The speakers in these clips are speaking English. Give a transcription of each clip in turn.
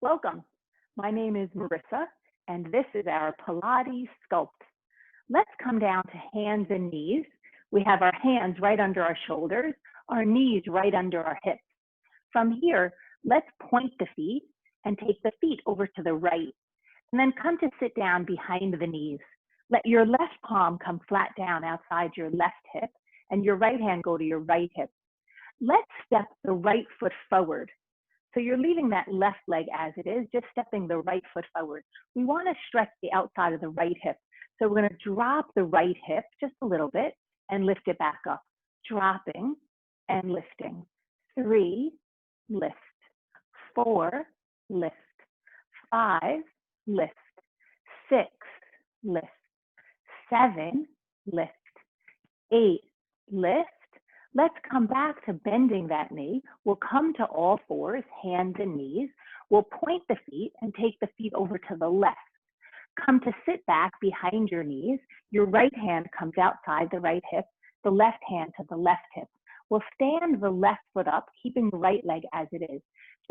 Welcome. My name is Marissa, and this is our Pilates Sculpt. Let's come down to hands and knees. We have our hands right under our shoulders, our knees right under our hips. From here, let's point the feet and take the feet over to the right, and then come to sit down behind the knees. Let your left palm come flat down outside your left hip, and your right hand go to your right hip. Let's step the right foot forward. So you're leaving that left leg as it is, just stepping the right foot forward. We want to stretch the outside of the right hip. So we're going to drop the right hip just a little bit and lift it back up. Dropping and lifting. 3, lift. 4, lift. 5, lift. 6, lift. 7, lift. 8, lift. Let's come back to bending that knee. We'll come to all fours, hands and knees. We'll point the feet and take the feet over to the left. Come to sit back behind your knees. Your right hand comes outside the right hip, the left hand to the left hip. We'll stand the left foot up, keeping the right leg as it is.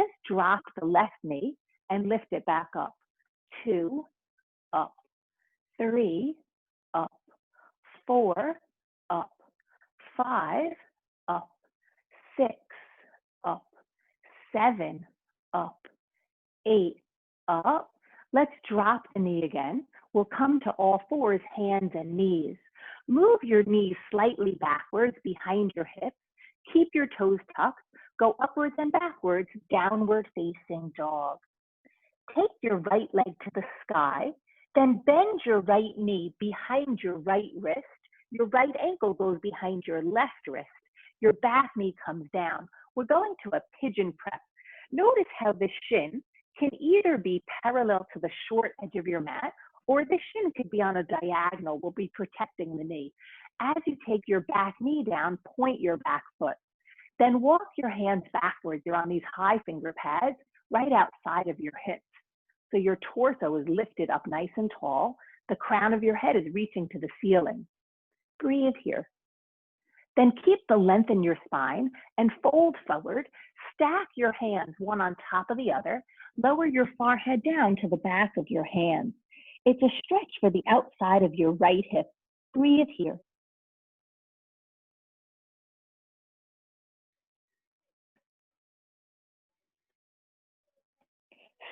Just drop the left knee and lift it back up. 2, up. 3, up. 4, up. 5, up. 6, up. 7, up. 8, up. Let's drop the knee again. We'll come to all fours, hands and knees. Move your knees slightly backwards behind your hips. Keep your toes tucked. Go upwards and backwards, downward facing dog. Take your right leg to the sky, then bend your right knee behind your right wrist. Your right ankle goes behind your left wrist. Your back knee comes down. We're going to a pigeon press. Notice how the shin can either be parallel to the short edge of your mat, or the shin could be on a diagonal. We'll be protecting the knee. As you take your back knee down, point your back foot. Then walk your hands backwards. You're on these high finger pads right outside of your hips. So your torso is lifted up nice and tall. The crown of your head is reaching to the ceiling. Breathe here. Then keep the length in your spine and fold forward. Stack your hands one on top of the other. Lower your forehead down to the back of your hands. It's a stretch for the outside of your right hip. Breathe here.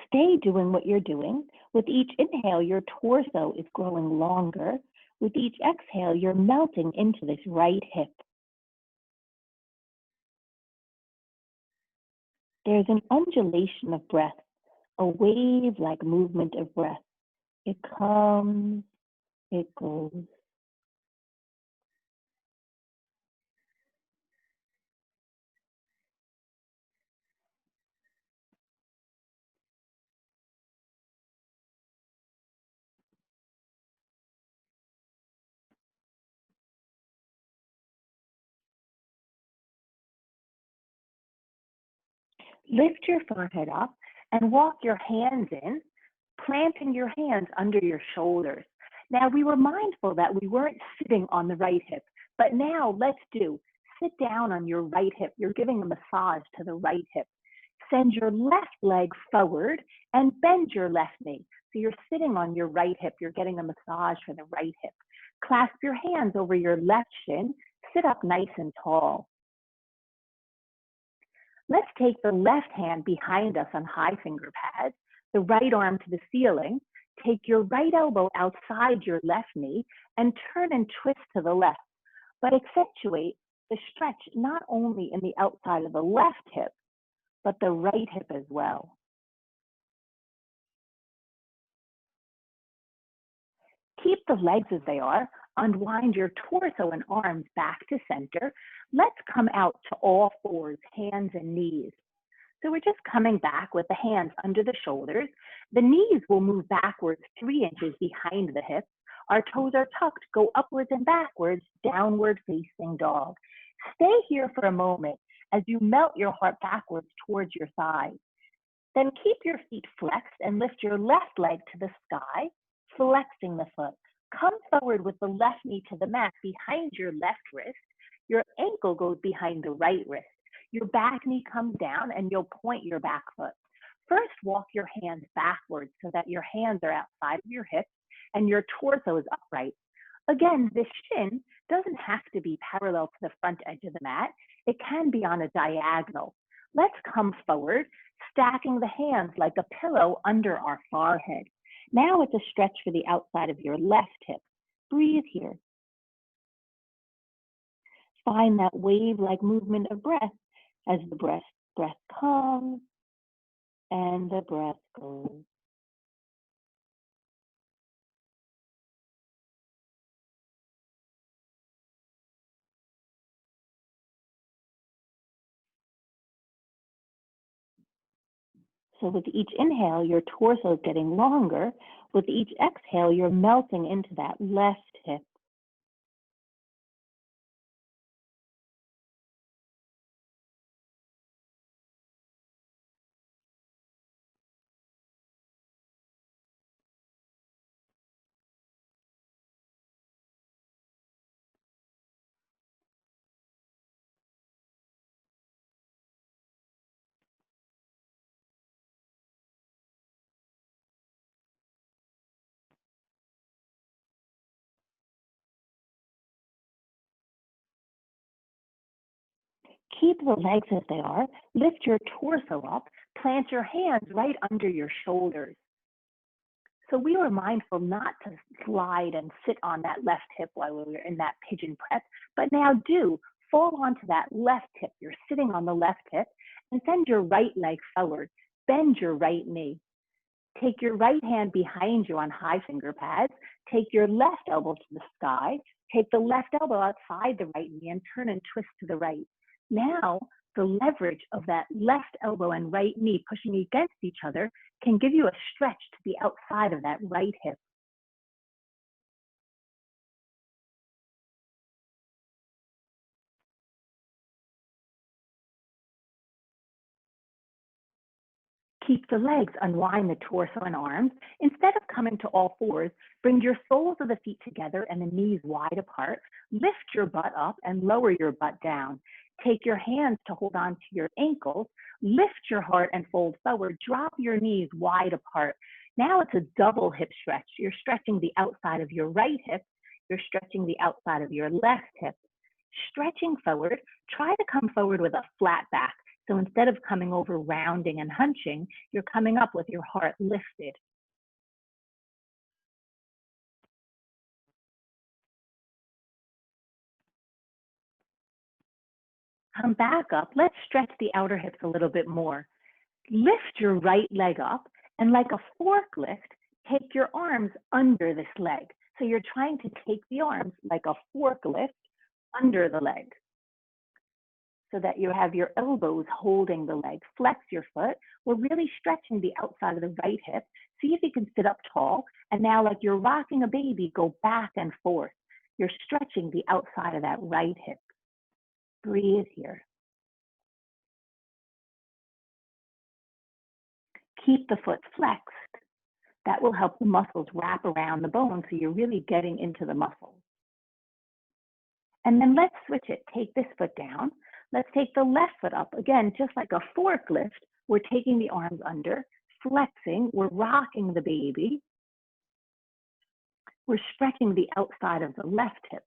Stay doing what you're doing. With each inhale, your torso is growing longer. With each exhale, you're melting into this right hip. There's an undulation of breath, a wave-like movement of breath. It comes, it goes. Lift your forehead up and walk your hands in, planting your hands under your shoulders. Now, we were mindful that we weren't sitting on the right hip, but now let's sit down on your right hip. You're giving a massage to the right hip. Send your left leg forward and bend your left knee. So you're sitting on your right hip. You're getting a massage for the right hip. Clasp your hands over your left shin. Sit up nice and tall. Let's take the left hand behind us on high finger pads, the right arm to the ceiling. Take your right elbow outside your left knee and turn and twist to the left, but accentuate the stretch not only in the outside of the left hip, but the right hip as well. Keep the legs as they are. Unwind your torso and arms back to center. Let's come out to all fours, hands and knees. So we're just coming back with the hands under the shoulders. The knees will move backwards 3 inches behind the hips. Our toes are tucked, go upwards and backwards, downward facing dog. Stay here for a moment as you melt your heart backwards towards your thighs. Then keep your feet flexed and lift your left leg to the sky, flexing the foot. Come forward with the left knee to the mat behind your left wrist. Your ankle goes behind the right wrist. Your back knee comes down and you'll point your back foot. First, walk your hands backwards so that your hands are outside of your hips and your torso is upright. Again, the shin doesn't have to be parallel to the front edge of the mat. It can be on a diagonal. Let's come forward, stacking the hands like a pillow under our forehead. Now it's a stretch for the outside of your left hip. Breathe here. Find that wave-like movement of breath as the breath comes and the breath goes. So with each inhale, your torso is getting longer. With each exhale, you're melting into that left hip. Keep the legs as they are. Lift your torso up. Plant your hands right under your shoulders. So we were mindful not to slide and sit on that left hip while we were in that pigeon press, but now do fall onto that left hip. You're sitting on the left hip and send your right leg forward. Bend your right knee. Take your right hand behind you on high finger pads. Take your left elbow to the sky. Take the left elbow outside the right knee and turn and twist to the right. Now, the leverage of that left elbow and right knee pushing against each other can give you a stretch to the outside of that right hip. Keep the legs, unwind the torso and arms. Instead of coming to all fours, bring your soles of the feet together and the knees wide apart. Lift your butt up and lower your butt down. Take your hands to hold on to your ankles. Lift your heart and fold forward. Drop your knees wide apart. Now it's a double hip stretch. You're stretching the outside of your right hip. You're stretching the outside of your left hip. Stretching forward, try to come forward with a flat back. So instead of coming over rounding and hunching, you're coming up with your heart lifted. Come back up. Let's stretch the outer hips a little bit more. Lift your right leg up and like a forklift, take your arms under this leg. So you're trying to take the arms like a forklift under the leg, so that you have your elbows holding the leg. Flex your foot. We're really stretching the outside of the right hip. See if you can sit up tall. And now like you're rocking a baby, go back and forth. You're stretching the outside of that right hip. Breathe here. Keep the foot flexed. That will help the muscles wrap around the bone so you're really getting into the muscles. And then let's switch it. Take this foot down. Let's take the left foot up. Again, just like a forklift, we're taking the arms under, flexing, we're rocking the baby. We're stretching the outside of the left hip.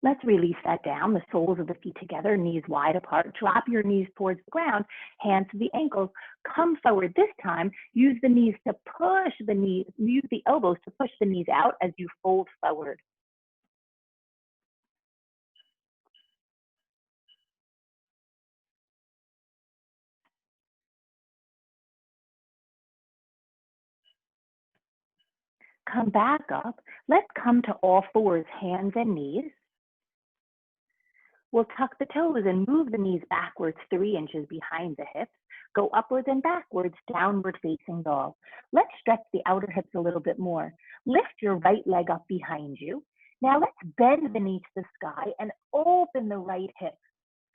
Let's release that down, the soles of the feet together, knees wide apart. Drop your knees towards the ground, hands to the ankles. Come forward this time. Use the knees to push the knees, use the elbows to push the knees out as you fold forward. Come back up. Let's come to all fours, hands and knees. We'll tuck the toes and move the knees backwards 3 inches behind the hips. Go upwards and backwards, downward facing dog. Let's stretch the outer hips a little bit more. Lift your right leg up behind you. Now let's bend the knee to the sky and open the right hip.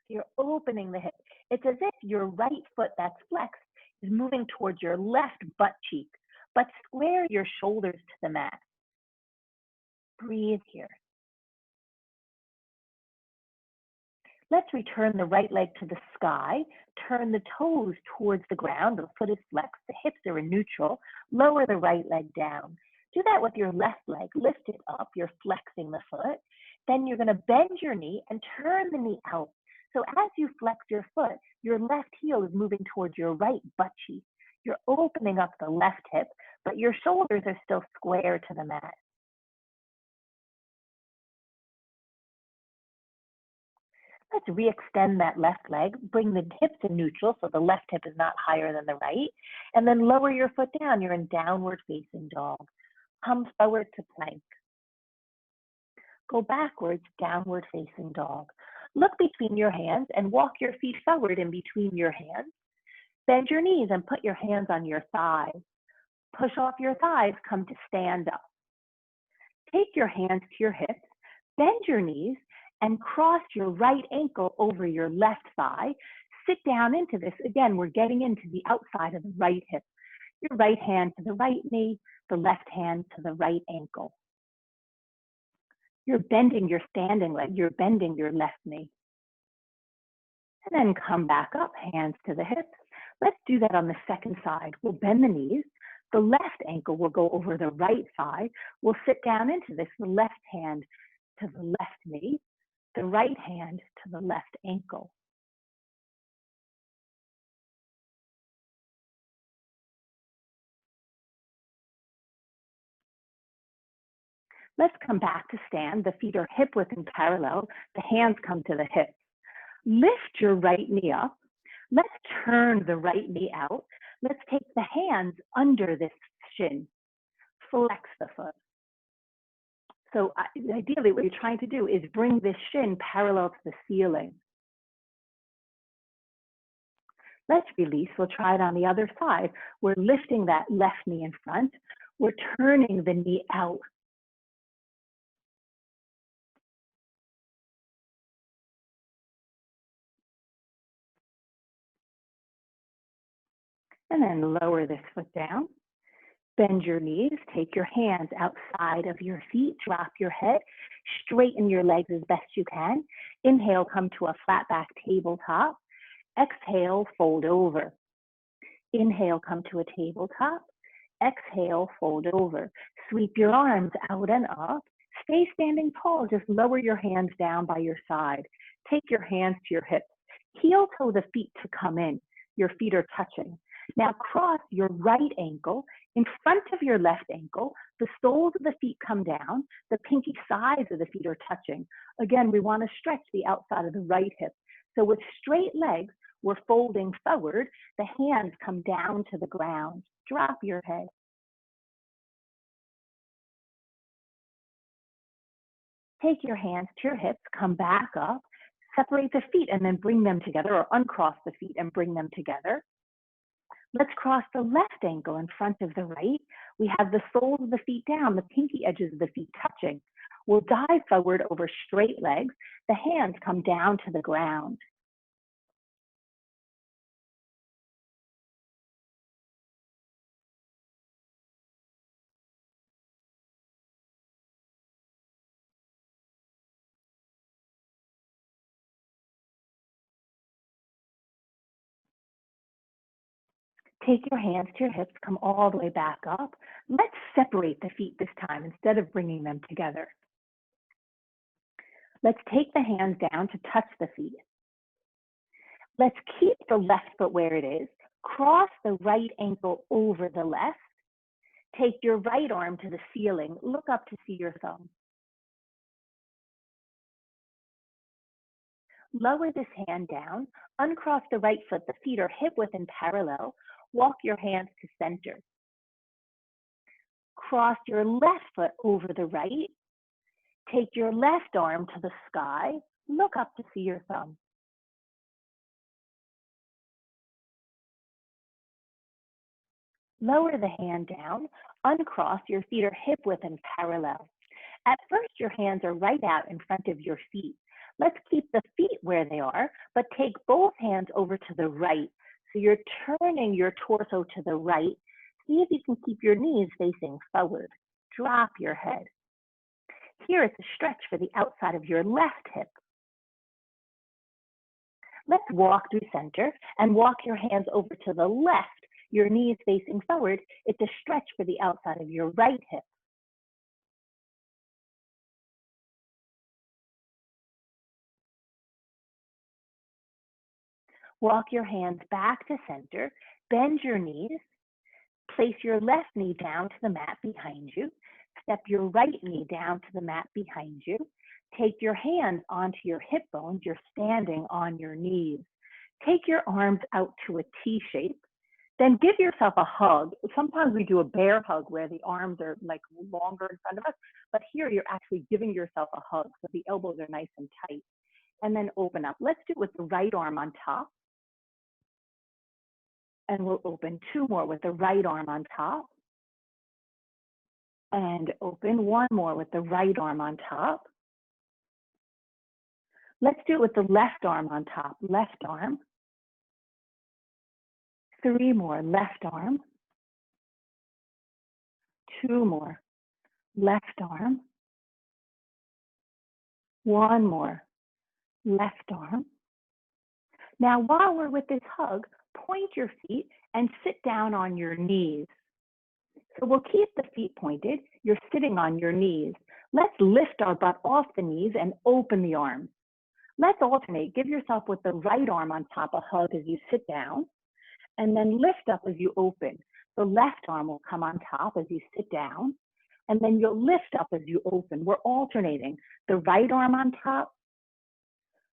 You're opening the hip. It's as if your right foot that's flexed is moving towards your left butt cheek. but square your shoulders to the mat. Breathe here. Let's return the right leg to the sky. Turn the toes towards the ground. The foot is flexed. The hips are in neutral. Lower the right leg down. Do that with your left leg. Lift it up. You're flexing the foot. Then you're going to bend your knee and turn the knee out. So as you flex your foot, your left heel is moving towards your right butt cheek. You're opening up the left hip, but your shoulders are still square to the mat. Let's re-extend that left leg. Bring the hips in neutral so the left hip is not higher than the right. And then lower your foot down. You're in downward facing dog. Come forward to plank. Go backwards, downward facing dog. Look between your hands and walk your feet forward in between your hands. Bend your knees and put your hands on your thighs. Push off your thighs, come to stand up. Take your hands to your hips, bend your knees, and cross your right ankle over your left thigh. Sit down into this. Again, we're getting into the outside of the right hip. Your right hand to the right knee, the left hand to the right ankle. You're bending your standing leg. You're bending your left knee. And then come back up, hands to the hips. Let's do that on the second side. We'll bend the knees. The left ankle will go over the right thigh. We'll sit down into this, the left hand to the left knee, the right hand to the left ankle. Let's come back to stand. The feet are hip width and parallel. The hands come to the hips. Lift your right knee up. Let's turn the right knee out. Let's take the hands under this shin. Flex the foot. So ideally what you're trying to do is bring this shin parallel to the ceiling. Let's release. We'll try it on the other side. We're lifting that left knee in front. We're turning the knee out. And then lower this foot down. Bend your knees, take your hands outside of your feet, drop your head, straighten your legs as best you can. Inhale, come to a flat back tabletop. Exhale, fold over. Inhale, come to a tabletop. Exhale, fold over. Sweep your arms out and up. Stay standing tall, just lower your hands down by your side. Take your hands to your hips. Heel toe the feet to come in. Your feet are touching. Now cross your right ankle in front of your left ankle. The soles of the feet come down. The pinky sides of the feet are touching. Again, we want to stretch the outside of the right hip. So with straight legs, we're folding forward. The hands come down to the ground. Drop your head. Take your hands to your hips, come back up, separate the feet and then bring them together, or uncross the feet and bring them together. Let's cross the left ankle in front of the right. We have the soles of the feet down, the pinky edges of the feet touching. We'll dive forward over straight legs. The hands come down to the ground. Take your hands to your hips, come all the way back up. Let's separate the feet this time instead of bringing them together. Let's take the hands down to touch the feet. Let's keep the left foot where it is. Cross the right ankle over the left. Take your right arm to the ceiling. Look up to see your thumb. Lower this hand down. Uncross the right foot. The feet are hip width and parallel. Walk your hands to center. Cross your left foot over the right. Take your left arm to the sky. Look up to see your thumb. Lower the hand down. Uncross. Your feet are hip width and parallel. At first, your hands are right out in front of your feet. Let's keep the feet where they are, but take both hands over to the right. So you're turning your torso to the right, See if you can keep your knees facing forward. Drop your head. Here it's a stretch for the outside of your left hip. Let's walk through center and walk your hands over to the left, your knees facing forward. It's a stretch for the outside of your right hip. Walk your hands back to center, bend your knees, place your left knee down to the mat behind you, step your right knee down to the mat behind you, take your hands onto your hip bones, you're standing on your knees. Take your arms out to a T shape, then give yourself a hug. Sometimes we do a bear hug where the arms are like longer in front of us, but here you're actually giving yourself a hug, so the elbows are nice and tight. And then open up. Let's do it with the right arm on top. And we'll open 2 more with the right arm on top. And open 1 more with the right arm on top. Let's do it with the left arm on top. Left arm. 3 more, left arm. 2 more, left arm. 1 more, left arm. Now, while we're with this hug, point your feet and sit down on your knees. So we'll keep the feet pointed. You're sitting on your knees. Let's lift our butt off the knees and open the arms. Let's alternate. Give yourself with the right arm on top a hug as you sit down, and then lift up as you open. The left arm will come on top as you sit down, and then you'll lift up as you open. We're alternating. The right arm on top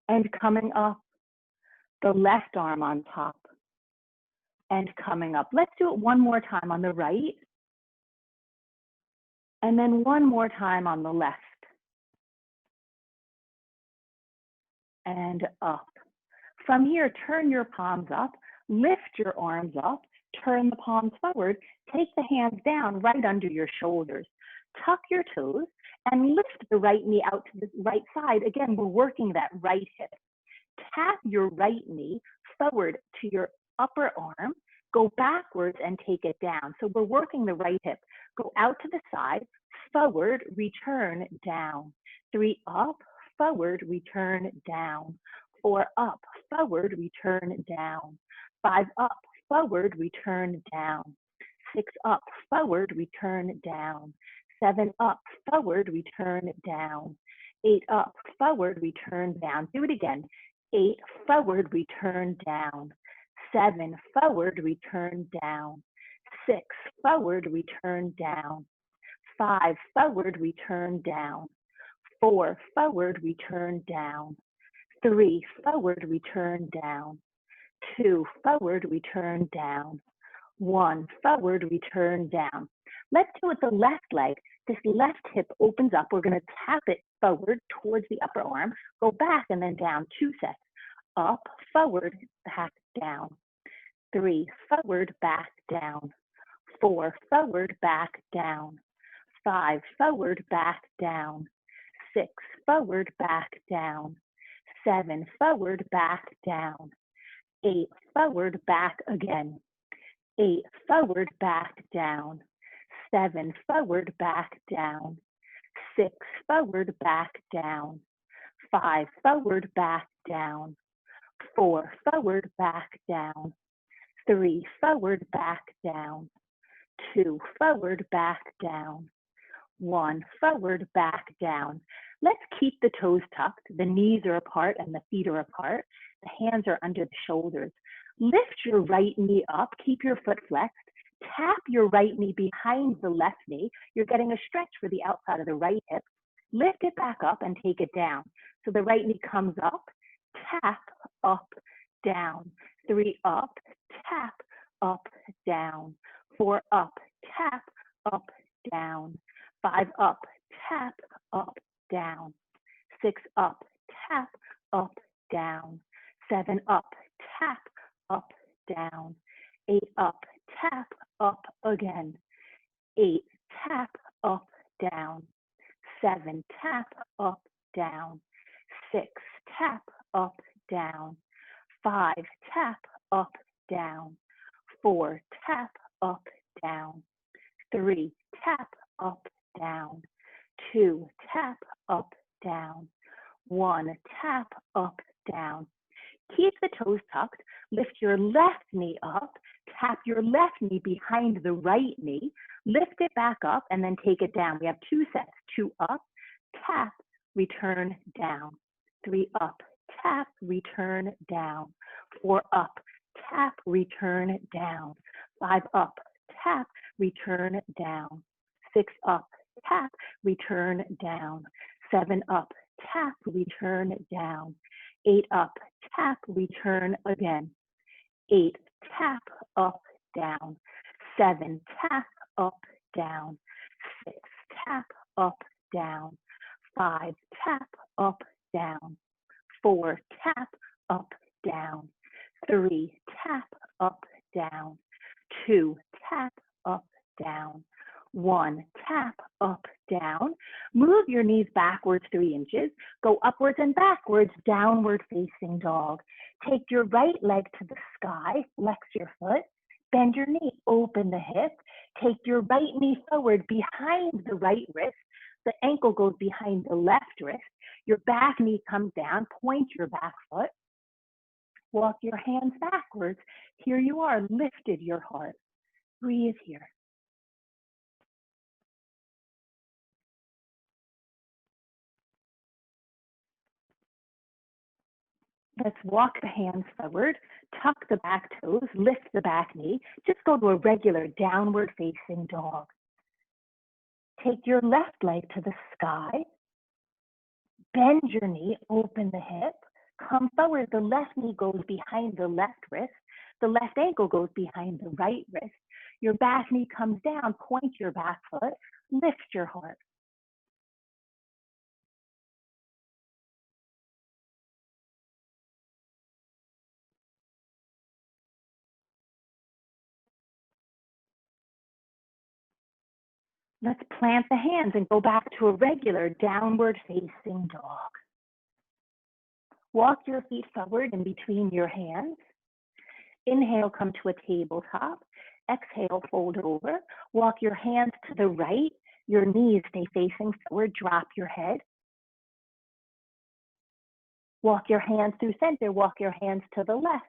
and coming up. The left arm on top and coming up. Let's do it 1 more time on the right, and then 1 more time on the left. And up. From here, turn your palms up, lift your arms up, turn the palms forward, take the hands down right under your shoulders. Tuck your toes and lift the right knee out to the right side. Again, we're working that right hip. Tap your right knee forward to your upper arm, go backwards and take it down. So we're working the right hip. Go out to the side, forward, return, down. 3 up, forward, return, down. 4 up, forward, return, down. 5 up, forward, return, down. 6 up, forward, return, down. 7 up, forward, return, down. 8 up, forward, return, down. Do it again. 8, forward, return, down. 7, forward, return, down. 6, forward, return, down. 5, forward, return, down. 4, forward, return, down. 3, forward, return, down. 2, forward, return, down. 1, forward, return, down. Let's do it with the left leg. This left hip opens up. We're going to tap it forward towards the upper arm. Go back and then down 2 sets. Up, forward, back, down. 3, forward, back, down. 4, forward, back, down. 5, forward, back, down. 6, forward, back, down. 7, forward, back, down. 8, forward, back again. 8, forward, back, down. 7, forward, back, down. 6, forward, back, down. 5, forward, back, down. 4, forward, back, down. 3, forward, back, down. 2, forward, back, down. 1, forward, back, down. Let's keep the toes tucked. The knees are apart and the feet are apart. The hands are under the shoulders. Lift your right knee up. Keep your foot flexed. Tap your right knee behind the left knee. You're getting a stretch for the outside of the right hip. Lift it back up and take it down. So the right knee comes up, tap, up, down. 3 up, tap, up, down. 4 up, tap, up, down. 5 up, tap, up, down. 6 up, tap, up, down. 7 up, tap, up, down. 8 up, tap, up again. 8, tap, up, down. 7, tap, up, down. 6, tap, up, down. 5, tap, up, down. 4, tap, up, down. 3, tap, up, down. 2, tap, up, down. 1, tap, up, down. Keep the toes tucked. Lift your left knee up. Tap your left knee behind the right knee. Lift it back up and then take it down. We have 2 sets. 2 up, tap, return, down. 3 up, tap, return, down. 4 up, tap, return, down. 5 up, tap, return, down. 6 up, tap, return, down. 7 up, tap, return, down. 8 up, tap, return again. 8, tap, up, down. 7, tap, up, down. 6, tap, up, down. 5, tap, up, down. 4, tap, up, down. 3, tap, up, down. 2, tap, up, down. 1, tap, up, down. Move your knees backwards 3 inches. Go upwards and backwards, downward facing dog. Take your right leg to the sky, flex your foot. Bend your knee, open the hip. Take your right knee forward behind the right wrist. The ankle goes behind the left wrist. Your back knee comes down, point your back foot. Walk your hands backwards. Here you are, lifted your heart. Breathe here. Let's walk the hands forward, tuck the back toes, lift the back knee. Just go to a regular downward facing dog. Take your left leg to the sky. Bend your knee, open the hip. Come forward, the left knee goes behind the left wrist. The left ankle goes behind the right wrist. Your back knee comes down, point your back foot, lift your heart. Let's plant the hands and go back to a regular downward facing dog. Walk your feet forward in between your hands. Inhale, come to a tabletop. Exhale, fold over. Walk your hands to the right. Your knees stay facing forward. Drop your head. Walk your hands through center. Walk your hands to the left.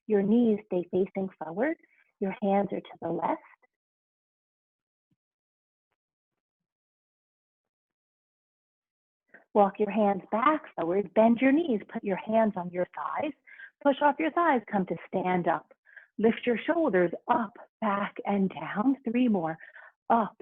Your knees stay facing forward. Your hands are to the left. Walk your hands back forward. Bend your knees. Put your hands on your thighs. Push off your thighs. Come to stand up. Lift your shoulders up, back, and down. 3 more. Up,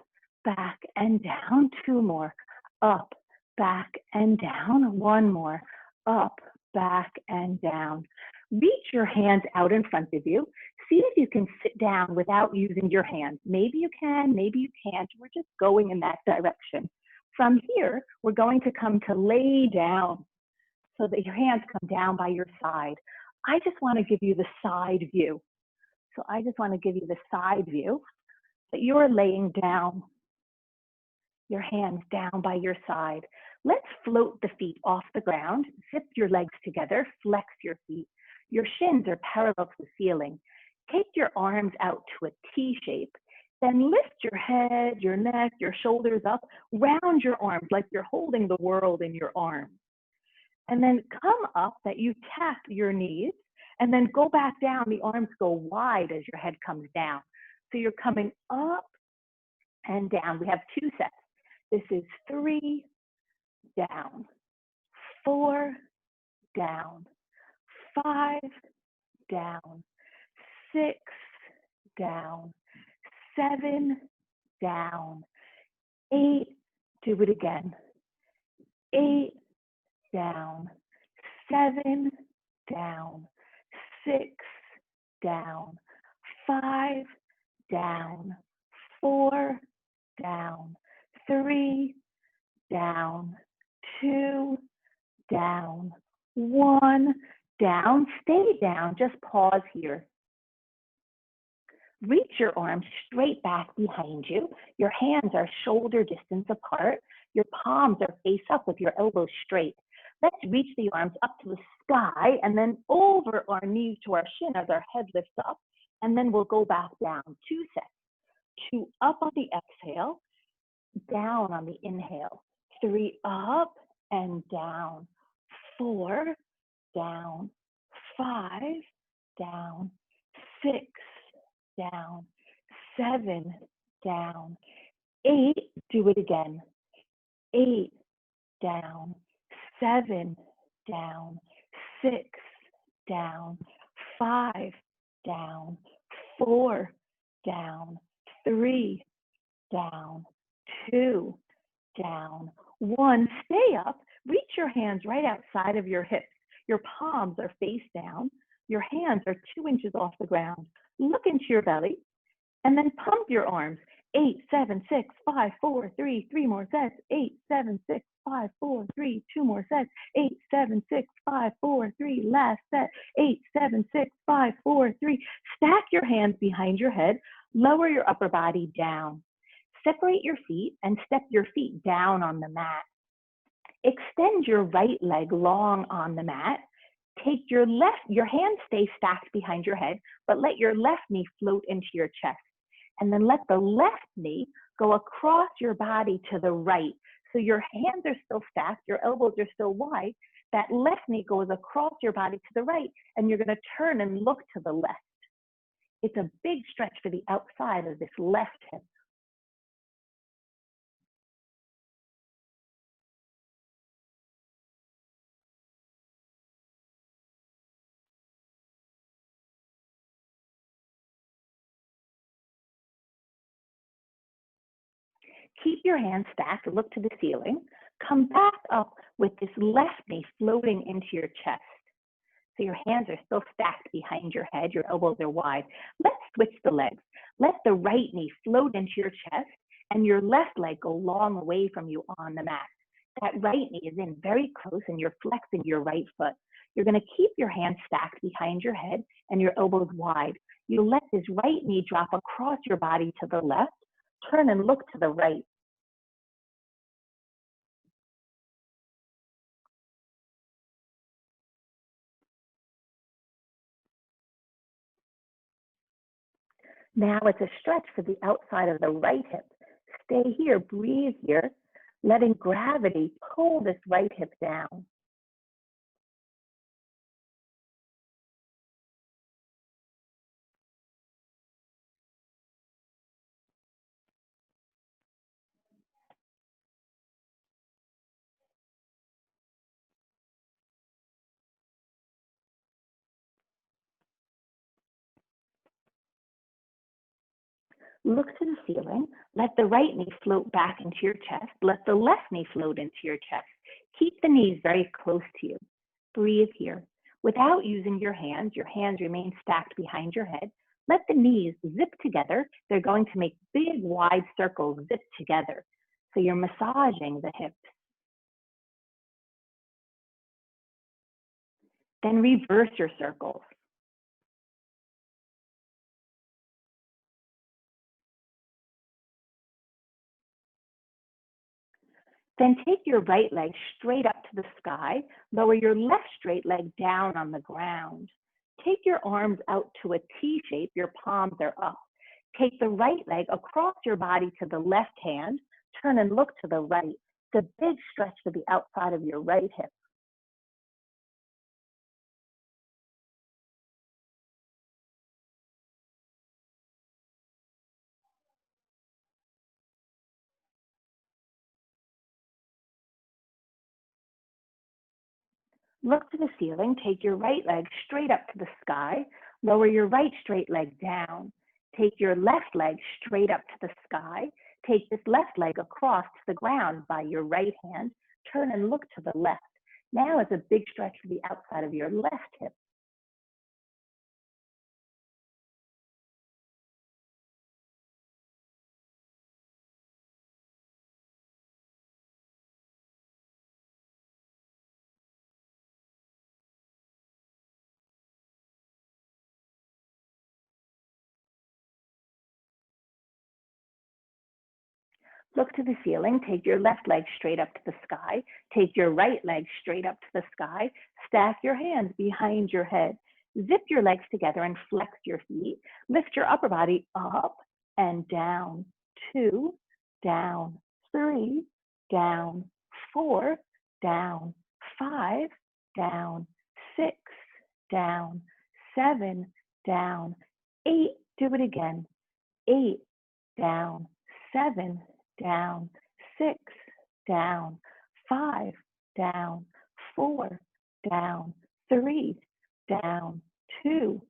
back, and down. 2 more. Up, back, and down. 1 more. Up, back, and down. Reach your hands out in front of you. See if you can sit down without using your hands. Maybe you can, maybe you can't. We're just going in that direction. From here, we're going to come to lay down so that your hands come down by your side. I just want to give you the side view. So I just want to give you the side view that you're laying down, your hands down by your side. Let's float the feet off the ground. Zip your legs together, flex your feet. Your shins are parallel to the ceiling. Take your arms out to a T shape. Then lift your head, your neck, your shoulders up, round your arms like you're holding the world in your arms. And then come up that you tap your knees and then go back down. The arms go wide as your head comes down. So you're coming up and down. We have 2 sets. This is 3, down, 4, down, 5, down, 6, down, 7, down, 8, do it again, 8, down, 7, down, 6, down, 5, down, 4, down, 3, down, 2, down, 1, down. Stay down, just pause here. Reach your arms straight back behind you. Your hands are shoulder distance apart. Your palms are face up with your elbows straight. Let's reach the arms up to the sky and then over our knees to our shin as our head lifts up. And then we'll go back down. 2 sets. 2 up on the exhale, down on the inhale. 3 up and down. 4 down. 5 down. 6 down. 7 down. 8, do it again. 8 down. 7 down. 6 down. 5 down. 4 down. 3 down. 2 down. 1, stay up. Reach your hands right outside of your hips. Your palms are face down. Your hands are 2 inches off the ground. Look into your belly and then pump your arms. 8, 7, 6, 5, 4, 3, 3 more sets. 8, 7, 6, 5, 4, 3, 2 more sets. 8, 7, 6, 5, 4, 3, last set. 8, 7, 6, 5, 4, 3. Stack your hands behind your head. Lower your upper body down. Separate your feet and step your feet down on the mat. Extend your right leg long on the mat. Take your hands stay stacked behind your head, but let your left knee float into your chest. And then let the left knee go across your body to the right. So your hands are still stacked, your elbows are still wide. That left knee goes across your body to the right, and you're going to turn and look to the left. It's a big stretch for the outside of this left hip. Keep your hands stacked, look to the ceiling. Come back up with this left knee floating into your chest. So your hands are still stacked behind your head, your elbows are wide. Let's switch the legs. Let the right knee float into your chest and your left leg go long away from you on the mat. That right knee is in very close and you're flexing your right foot. You're going to keep your hands stacked behind your head and your elbows wide. You let this right knee drop across your body to the left. Turn and look to the right. Now it's a stretch for the outside of the right hip. Stay here, breathe here, letting gravity pull this right hip down. Look to the ceiling. Let the right knee float back into your chest. Let the left knee float into your chest. Keep the knees very close to you. Breathe here. Without using your hands remain stacked behind your head. Let the knees zip together. They're going to make big, wide circles zip together. So you're massaging the hips. Then reverse your circles. Then take your right leg straight up to the sky. Lower your left straight leg down on the ground. Take your arms out to a T shape. Your palms are up. Take the right leg across your body to the left hand. Turn and look to the right. It's a big stretch to the outside of your right hip. Look to the ceiling. Take your right leg straight up to the sky. Lower your right straight leg down. Take your left leg straight up to the sky. Take this left leg across to the ground by your right hand. Turn and look to the left. Now it's a big stretch for the outside of your left hip. Look to the ceiling. Take your left leg straight up to the sky. Take your right leg straight up to the sky. Stack your hands behind your head. Zip your legs together and flex your feet. Lift your upper body up. and down, 2, down, 3, down, 4, down, 5, down, 6, down, 7, down, 8, do it again, 8, down, 7, down, 6, down, 5, down, 4, down, 3, down, 2,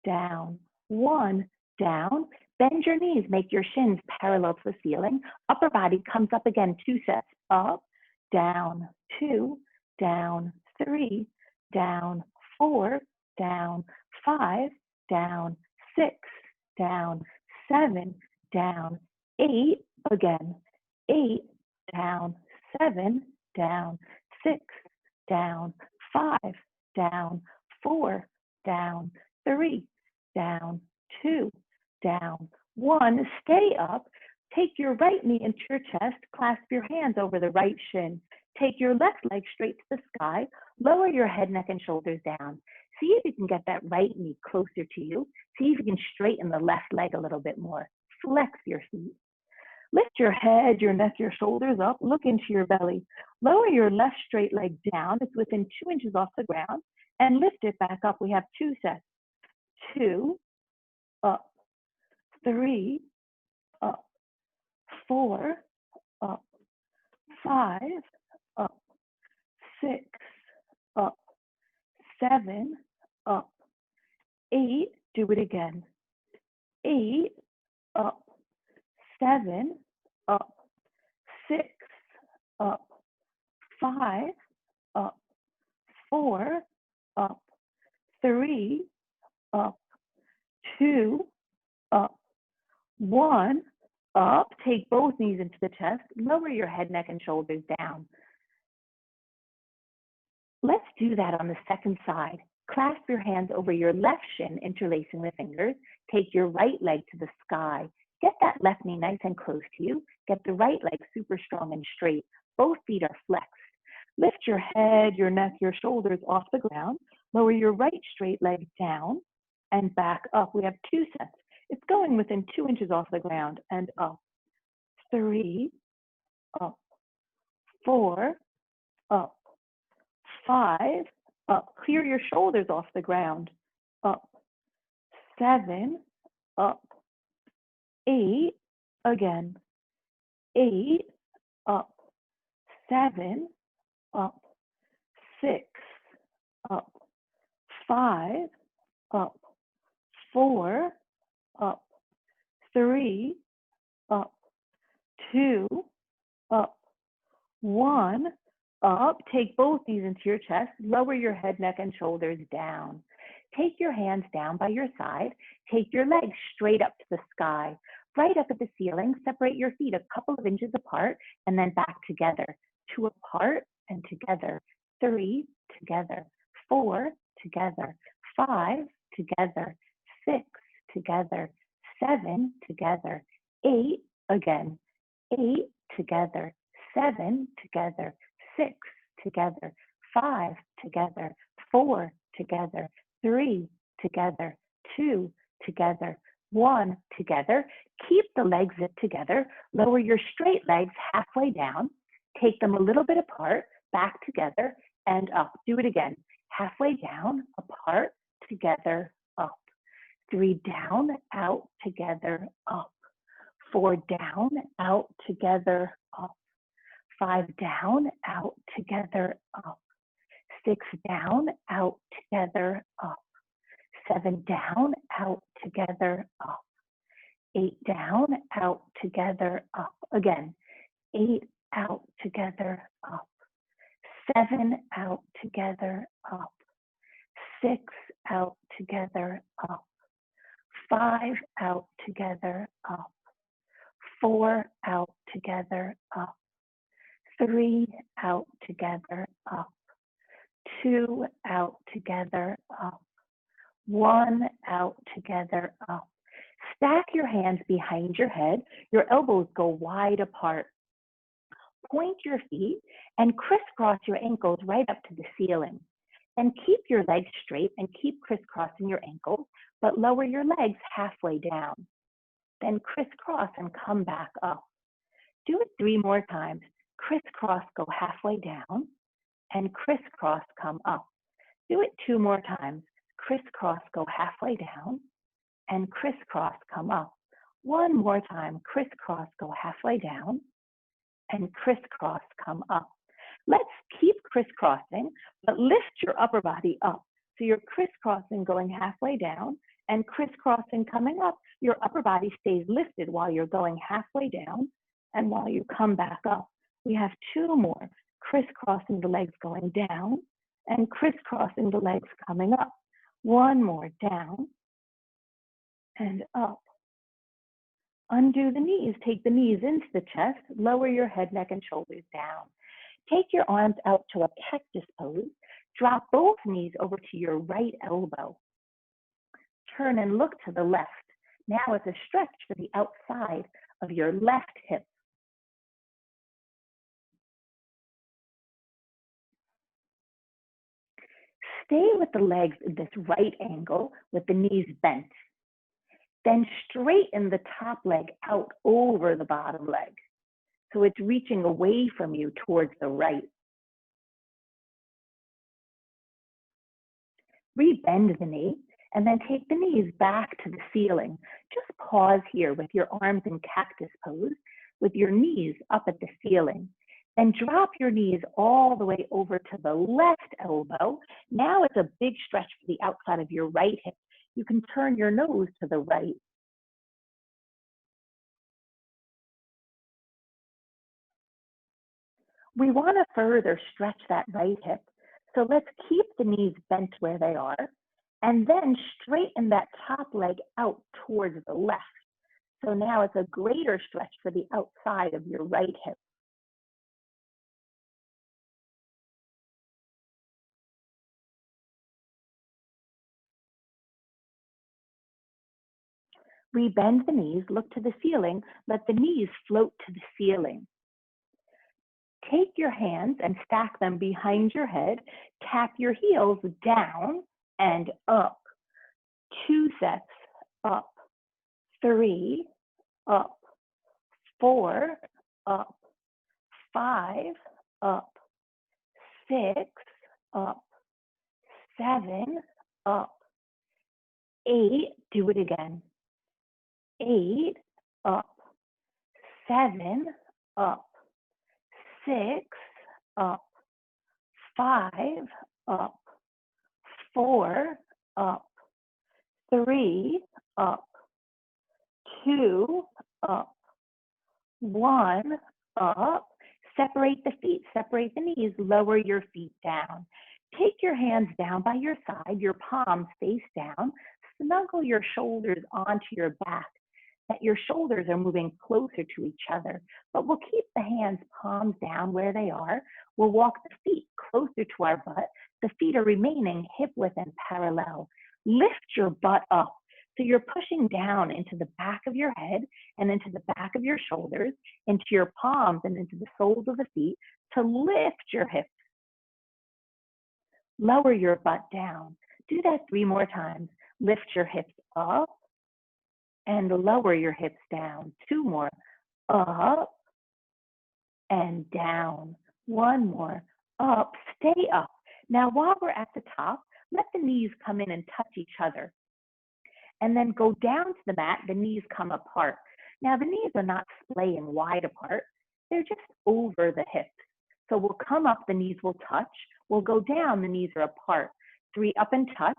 down, 1, down. Bend your knees, make your shins parallel to the ceiling. Upper body comes up again, 2 sets, up, down, 2, down, 3, down, 4, down, 5, down, 6, down, 7, down, 8, again, 8, down, 7, down, 6, down, 5, down, 4, down, 3, down, 2, down, 1. Stay up. Take your right knee into your chest. Clasp your hands over the right shin. Take your left leg straight to the sky. Lower your head, neck, and shoulders down. See if you can get that right knee closer to you. See if you can straighten the left leg a little bit more. Flex your feet. Lift your head, your neck, your shoulders up. Look into your belly. Lower your left straight leg down. It's within 2 inches off the ground. And lift it back up. We have 2 sets. 2, up. 3, up. 4, up. 5, up. 6, up. 7, up. 8, do it again. 8, up. 7, up. 6, up. 5, up. 4, up. 3, up. 2, up. 1, up. Take both knees into the chest. Lower your head, neck, and shoulders down. Let's do that on the second side. Clasp your hands over your left shin, interlacing the fingers. Take your right leg to the sky. Get that left knee nice and close to you. Get the right leg super strong and straight. Both feet are flexed. Lift your head, your neck, your shoulders off the ground. Lower your right straight leg down and back up. We have 2 sets. It's going within 2 inches off the ground and up. 3, up. 4, up. 5, up. Clear your shoulders off the ground. Up. 7, up. 8, again. 8, up. 7, up. 6, up. 5, up. 4, up. 3, up. 2, up. 1, up. Take both knees into your chest. Lower your head, neck, and shoulders down. Take your hands down by your side. Take your legs straight up to the sky. Right up at the ceiling. Separate your feet a couple of inches apart and then back together. 2 apart and together. 3 together. 4 together. 5 together. 6 together. 7 together. 8 again. 8 together. 7 together. 6 together. 5 together. 4 together. 3 together. 2 together. 1 together. Keep the legs zipped together. Lower your straight legs halfway down. Take them a little bit apart, back together, and up. Do it again. Halfway down, apart, together, up. 3 down, out, together, up. 4 down, out, together, up. 5 down, out, together, up. 6 down, out, together, up. 7 down, out, together, up. 8 down, out, together, up. Again, 8 out, together, up. 7 out, together, up. 6 out, together, up. 5 out, together, up. 4 out, together, up. 3 out, together, up. 2 out, together, up. 1 out, together, up. Stack your hands behind your head. Your elbows go wide apart. Point your feet and crisscross your ankles right up to the ceiling. Then keep your legs straight and keep crisscrossing your ankles, but lower your legs halfway down. then crisscross and come back up. Do it 3 more times. Crisscross, go halfway down, and crisscross, come up. Do it 2 more times. Crisscross, go halfway down, and crisscross, come up. 1 more time. Crisscross, go halfway down, and crisscross, come up. Let's keep crisscrossing, but lift your upper body up. So you're crisscrossing, going halfway down, and crisscrossing, coming up. Your upper body stays lifted while you're going halfway down and while you come back up. We have 2 more. Crisscrossing the legs going down and crisscrossing the legs coming up. 1 more, down and up. Undo the knees. Take the knees into the chest. Lower your head, neck, and shoulders down. Take your arms out to a cactus pose. Drop both knees over to your right elbow. Turn and look to the left. Now it's a stretch for the outside of your left hip. Stay with the legs in this right angle with the knees bent. Then straighten the top leg out over the bottom leg, so it's reaching away from you towards the right. Rebend the knee and then take the knees back to the ceiling. Just pause here with your arms in cactus pose with your knees up at the ceiling. Then drop your knees all the way over to the left elbow. Now it's a big stretch for the outside of your right hip. You can turn your nose to the right. We want to further stretch that right hip. So let's keep the knees bent where they are and then straighten that top leg out towards the left. So now it's a greater stretch for the outside of your right hip. Rebend the knees, look to the ceiling, let the knees float to the ceiling. Take your hands and stack them behind your head. Tap your heels down and up. 2 sets, up. 3, up. 4, up. 5, up. 6, up. 7, up. 8, do it again. 8, up. 7, up. 6, up. 5, up. 4, up. 3, up. 2, up. 1, up. Separate the feet, separate the knees, lower your feet down. Take your hands down by your side, your palms face down. Snuggle your shoulders onto your back, that your shoulders are moving closer to each other. But we'll keep the hands palms down where they are. We'll walk the feet closer to our butt. The feet are remaining hip width and parallel. Lift your butt up. So you're pushing down into the back of your head and into the back of your shoulders, into your palms and into the soles of the feet to lift your hips. Lower your butt down. Do that 3 more times. Lift your hips up and lower your hips down. 2 more. Up and down. 1 more. Up. Stay up. Now while we're at the top, let the knees come in and touch each other. And then go down to the mat, the knees come apart. Now the knees are not splaying wide apart. They're just over the hips. So we'll come up, the knees will touch. We'll go down, the knees are apart. 3 up and touch,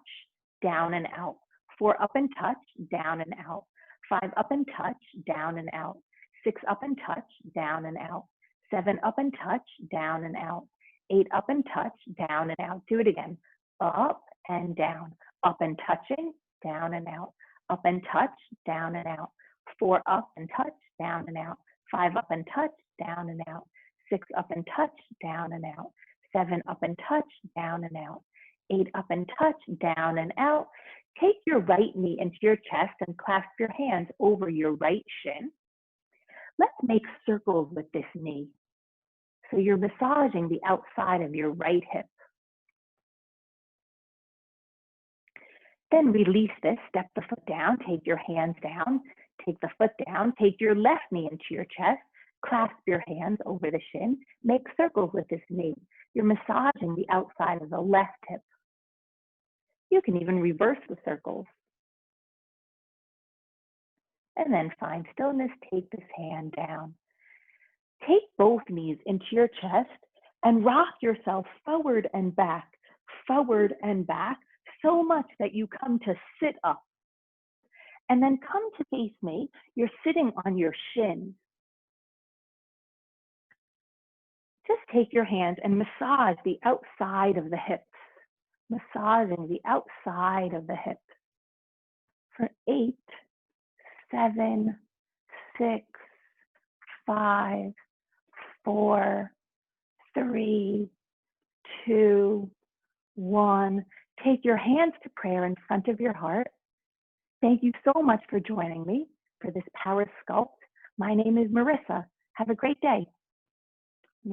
down and out. 4 up and touch, down and out. 5 up and touch, down and out. 6 up and touch, down and out. 7 up and touch, down and out. 8 up and touch, down and out. Do it again. Up and down. Up and touching, down and out. Up and touch, down and out. 4 up and touch, down and out. 5 up and touch, down and out. 6 up and touch, down and out. 7 up and touch, down and out. 8 up and touch, down and out. Take your right knee into your chest and clasp your hands over your right shin. Let's make circles with this knee. So you're massaging the outside of your right hip. Then release this, step the foot down, take your hands down, take the foot down, take your left knee into your chest, clasp your hands over the shin, make circles with this knee. You're massaging the outside of the left hip. You can even reverse the circles. And then find stillness, take this hand down. Take both knees into your chest and rock yourself forward and back, so much that you come to sit up. And then come to face me. You're sitting on your shins. Just take your hands and massage the outside of the hips, massaging the outside of the hips for 8, 7, 6, 5, 4, 3, 2, 1. Take your hands to prayer in front of your heart. Thank you so much for joining me for this Power Sculpt. My name is Marissa. Have a great day.